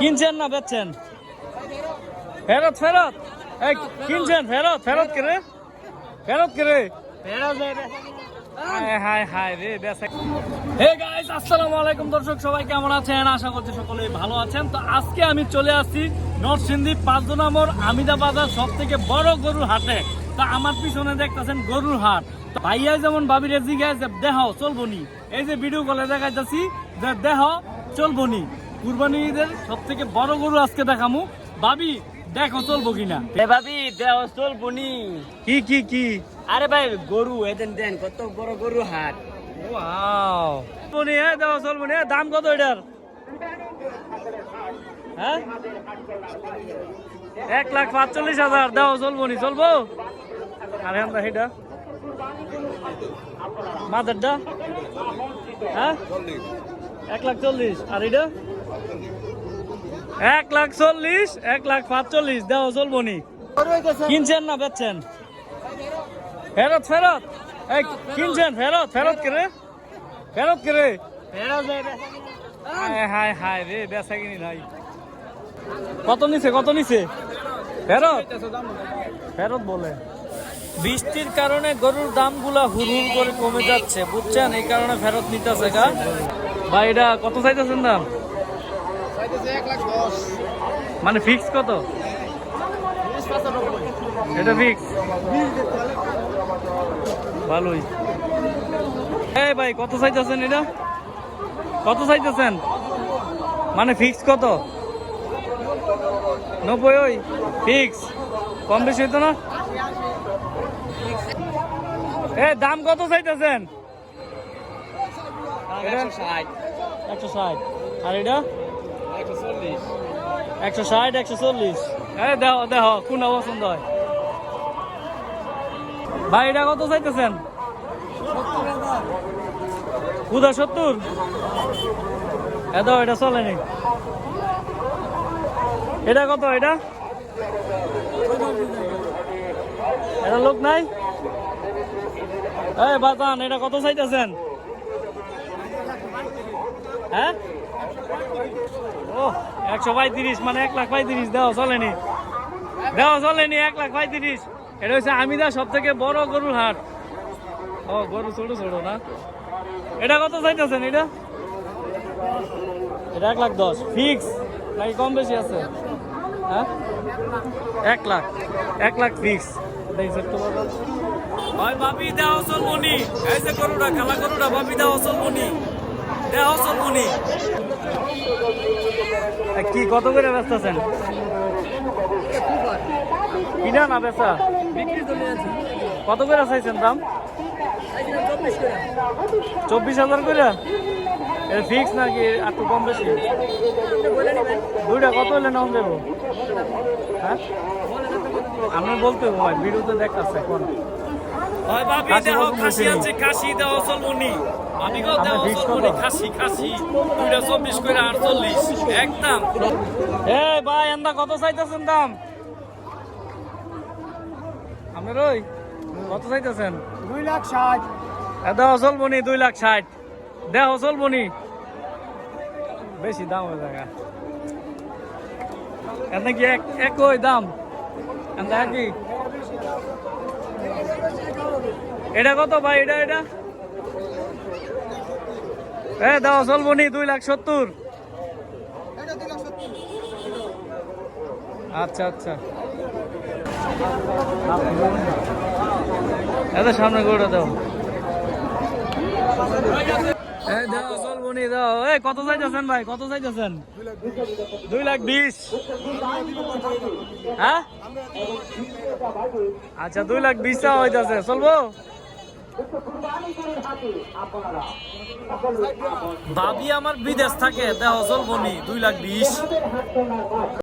কিনছেন না বেচছেন? ফেরত ফেরত কিনছেন ফেরত ফেরত করে ফেরত করে হায় হায় রে বেচা। হে গাইস, আসসালামু আলাইকুম দর্শক, সবাই কেমন আছেন? আশা করছি সকলেই ভালো আছেন। তো আজকে আমি চলে আসছি নরসিংদী ৫ নম্বর আমিদা বাজার সব থেকে বড় গরুর হাটে। তো আমার পিছনে দেখতেছেন গরুর হাট। ভাইয়া যেমন ভাবিরে জিজ্ঞাসা যে দেহ চলবনি, এই যে ভিডিও কলে দেখাইতেছি যে দেহ চলবনি, কুরবানি ঈদের সব থেকে বড় গরু আজকে দেখামু। ভাবি দেখো চলবো কিনা? ভাবি দেহ চলবনি। কি কি কি? আরে ভাই গরু এদেন দেন কত বড় গরু হাট। ওয়াও, চলবনি দেহ চলবনি। দাম কত এটার? হ্যাঁ, ১,৪৫,০০০ দেহ চলবনি। চলবো? আরে আমরা সেটা মাদারটা হ্যাঁ ১,৪০,০০০। আর এটা ১,৪০,০০০, ১,৪৫,০০০ দেওয়া চলবনি। কিনছেন না বেচছেন? ফেরত ফেরত কিনছেন ফেরত ফেরত করে ফেরত করে হায় হায় রে বেচা কিনি নাই। কত নিছে কত নিছে? ফেরত ফেরত বলে। বৃষ্টির কারণে গরুর দামগুলা হুড় করে কমে যাচ্ছে, বুঝছেন? এই কারণে ফেরত নিতেছে গা। ভাই এটা কত চাইতেছেন দাম? মানে ফিক্স কত? এটা ফিক্স ভালোই। এই ভাই কত চাইতেছেন? এটা কত চাইতেছেন? মানে ফিক্স কত? ৯০? ওই ফিক্স, কম বেশি হইতো না? দাম কত চাইতেছেন? ১৬০। আর এটা ১৬০, ১৪০। দেহ দেহ কোন পছন্দ হয়? ভাই এটা কত চাইতেছেন? খুদা ৭০? এটা চলেনি। এটা কত? এটা এটা লোক নাই। এই বাজান এটা কত চাইতেছেন? হ্যাঁ, ও ১৩৫, মানে ১,৩৫,০০০ দেওয়া চলেনি। দেওয়া চলেনি ১,৩৫,০০০। এটা হচ্ছে আমিদা সব থেকে বড় গরুর হাট। ও গরু ছোট ছোট না? এটা কত চাইতেছেন? এটা ১,১০,০০০ ফিক্স নাকি কম বেশি আছে? হ্যাঁ ১,০০,০০০, ১,০০,০০০ ফিক্স। ভাই ভাবি দেওয়া চলবনি। এই যে গরুটা কালা গরুটা, ভাবি দেওয়া চলবনি, দেওয়া চলবনি। কি কত করে ব্যস্ত আছেন? কিনা না বেচা? কত করে চাইছেন দাম? ২৪,০০০ করে? এটা ফিক্স নাকি একটু কম বেশি? দুইটা কত হলে নাম দেবো? হ্যাঁ আমি বলতে ভাই ভিডিওতে দেখাচ্ছে এখন। খাসি আছে, খাসি দেওয়া চলবনি। আমি দেওয়া চলবনি, খাসি খাসি দুইটা ২৪ করে ৪৮ একদম। ভাই এন্দা কত চাইতেছেন দাম? আপনার ওই কত চাইতেছেন? ২,৬০,০০০। দেওয়া চলবনি ২,৬০,০০০। দেওয়া চলবনি, বেশি দাম হয়ে যায়। এনে কি একই দাম? একই। এটা কত ভাই? এটা দেওয়া চলবনি ২,৭০,০০০। আচ্ছা আচ্ছা, এটা সামনে করে দাও। দাও চলবনি দাও। কত চাইতেছেন ভাই? কত চাইতেছেন? ২,২০,০০০। হ্যাঁ আচ্ছা ২,২০,০০০ চাওয়া হইতেছে। চলবো? ভাবি আমার বিদেশ থাকে, দেহ চলবনি ২,২০,০০০।